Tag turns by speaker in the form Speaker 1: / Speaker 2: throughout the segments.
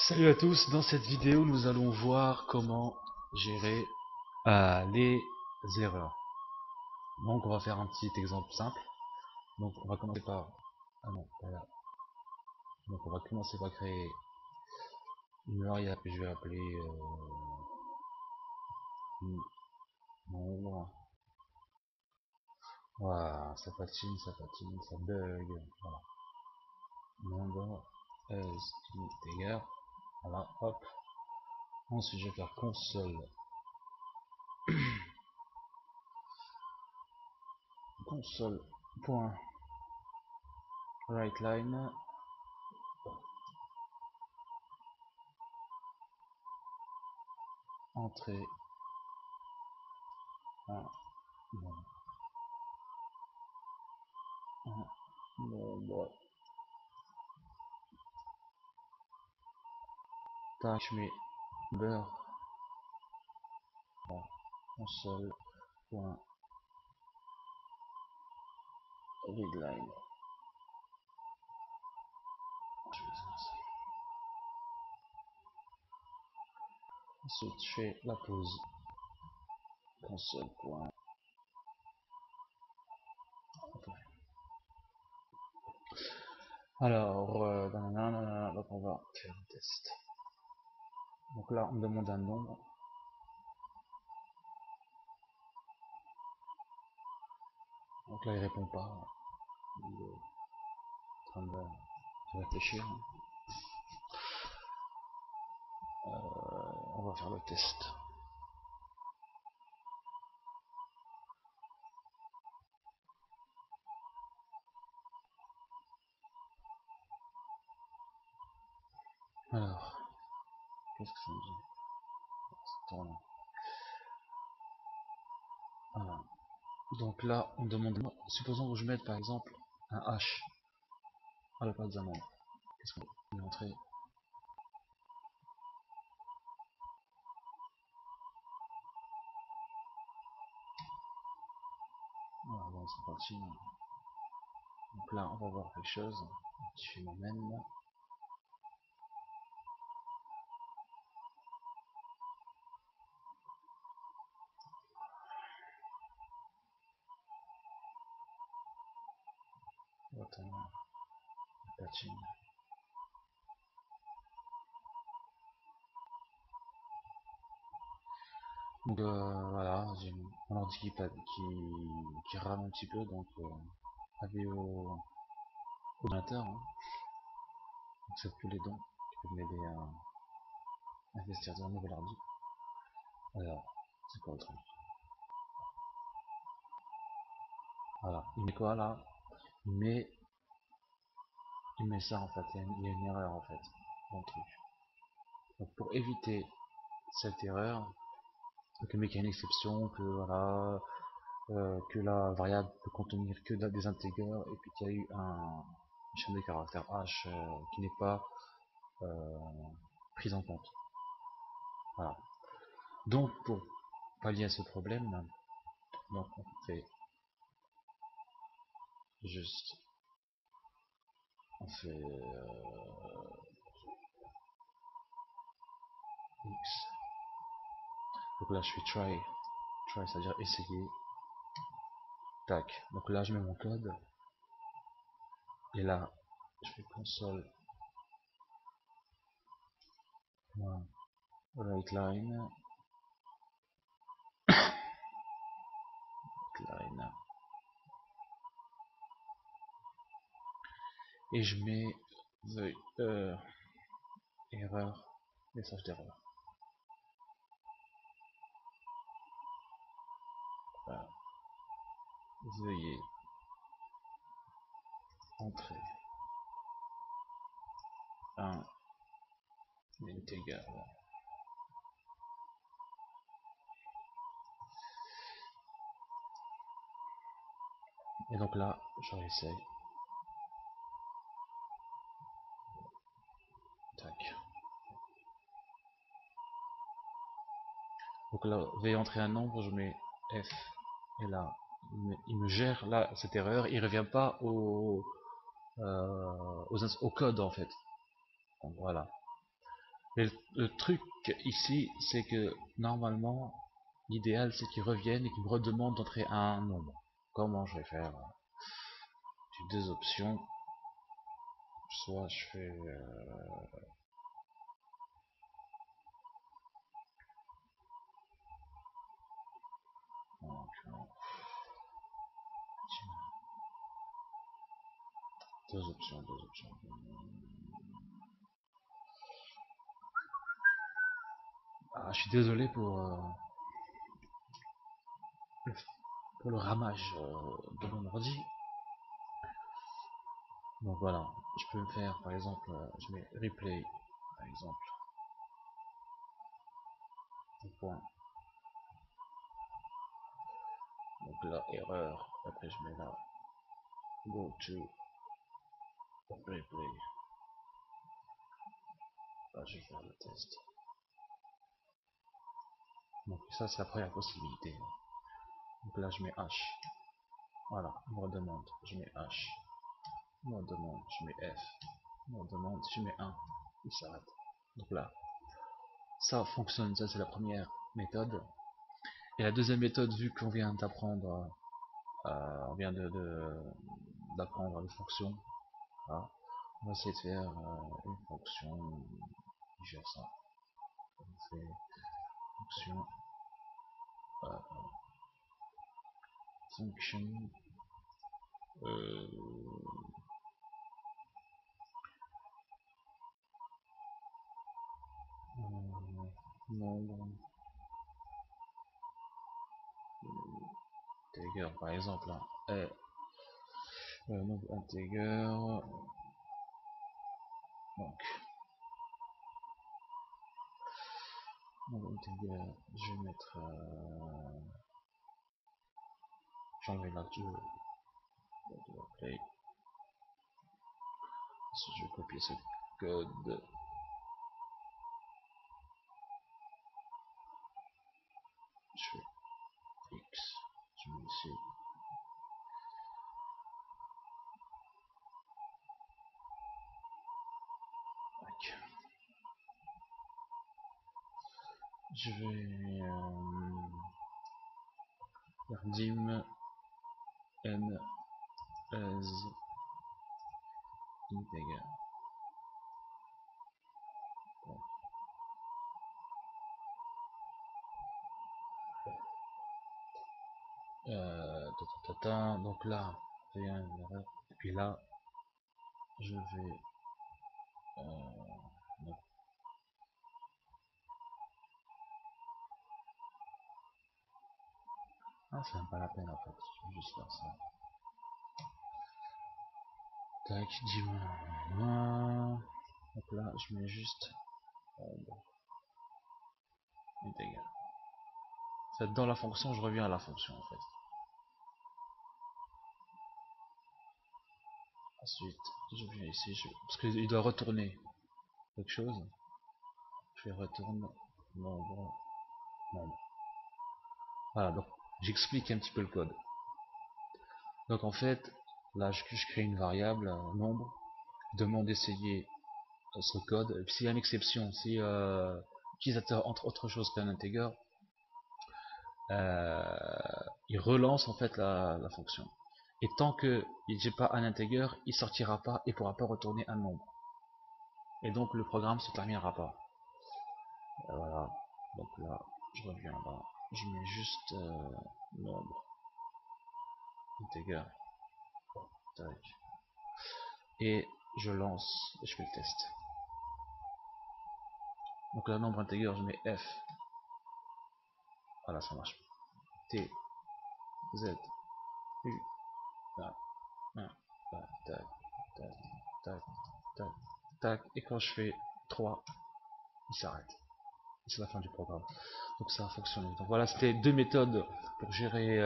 Speaker 1: Salut à tous, dans cette vidéo nous allons voir comment gérer les erreurs. Donc on va faire un petit exemple simple. Donc on va commencer par... Ah non, voilà. Donc on va commencer par créer une variable que je vais appeler nombre. Voilà, ça patine, ça bug. Voilà. Nombre est égal. Voilà, hop. Ensuite je vais faire console.writeLine. Entrée 1, nombre. Tac, je mets beurre console.readline. Ensuite, je fais la pause console. Alors, donc on va faire un test. Donc là, on me demande un nombre. Donc là, il répond pas. Il est en train de réfléchir. On va faire le test. Alors, qu'est-ce que ça me dit? Voilà. Donc là, on demande, supposons que je mette par exemple un H à la place d'un nombre. Qu'est-ce qu'on va entrer? Voilà, bon, c'est parti. Donc là, on va voir quelque chose. Je fais moi-même. Donc voilà, j'ai mon ordi qui rame un petit peu, donc aller au ordinateur, hein. Donc c'est tous les dons qui peuvent m'aider à investir dans un nouvel ordi. Alors, c'est quoi le truc? Voilà, il met quoi là? il met, il met ça en fait, il y a une erreur en fait dans le truc. Donc pour éviter cette erreur, donc il met qu'il y a une exception, que voilà, que la variable peut contenir que des integers et puis qu'il y a eu une chaîne de caractères H qui n'est pas euh, prise en compte. Voilà. Donc pour pallier à ce problème, donc on fait juste, on fait x. Donc là je fais try c'est-à-dire essayer. Tac. Donc là je mets mon code et là je fais console. Voilà. WriteLine. Et je mets the erreur, message d'erreur. Voilà. Veuillez entrer un integer. Et donc là, je réessaye. Tac. Donc là, veuillez entrer un nombre, je mets F. Et là, il me gère là cette erreur. Il revient pas au code en fait. Donc voilà. Et le truc ici, c'est que normalement, l'idéal c'est qu'ils reviennent et qu'ils me redemandent d'entrer un nombre. Comment je vais faire? J'ai deux options. Soit je fais donc, deux options, deux options. Ah, je suis désolé le, pour le ramage de mon ordi. Donc voilà, je peux me faire par exemple, je mets replay par exemple, un point. Donc là, erreur. Après je mets là, go to replay. Là je vais faire le test. Donc ça c'est la première possibilité. Donc là je mets H. Voilà, on me demande, je mets H. On me demande, je mets F. On me demande, je mets 1. Il s'arrête. Donc là, ça fonctionne, ça c'est la première méthode. Et la deuxième méthode, vu qu'on vient d'apprendre, on vient d'apprendre les fonctions, voilà, on va essayer de faire une fonction qui gère ça. On fait fonction, euh, function, euh, nombre integer par exemple, hein, nombre integer, donc nombre integer, je vais mettre, j'enlève là tout, play, je vais copier ce code, je fais X, je mets ici, tac. Je vais faire dim n as integer. Donc là, il y a une erreur. Et puis là, je vais non. Ah, c'est même pas la peine en fait. Je vais juste faire ça. Tac, dim. Donc là, je mets juste integer. En fait, dans la fonction, je reviens à la fonction en fait. Ensuite, je viens ici, parce qu'il doit retourner quelque chose. Je vais retourner nombre. Voilà, donc j'explique un petit peu le code. Donc en fait, là je crée une variable, un nombre, je demande d'essayer ce code, et puis s'il y a une exception, si l'utilisateur entre autre chose qu'un integer, il relance en fait la fonction. Et tant que j'ai pas un integer, il sortira pas et pourra pas retourner un nombre. Et donc le programme se terminera pas. Voilà. Donc là, je reviens là, je mets juste nombre integer, tac, et je lance et je fais le test. Donc là, nombre integer, je mets F. Voilà, ça marche. T, Z, U, tac, tac, tac, tac, tac, tac. Et quand je fais 3, il s'arrête. C'est la fin du programme. Donc ça a fonctionné. Donc voilà, c'était deux méthodes pour gérer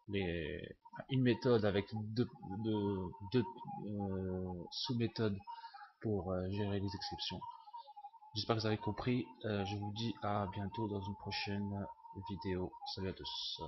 Speaker 1: les... une méthode avec deux sous-méthodes pour gérer les exceptions. J'espère que vous avez compris. Je vous dis à bientôt dans une prochaine vidéo. Salut à tous.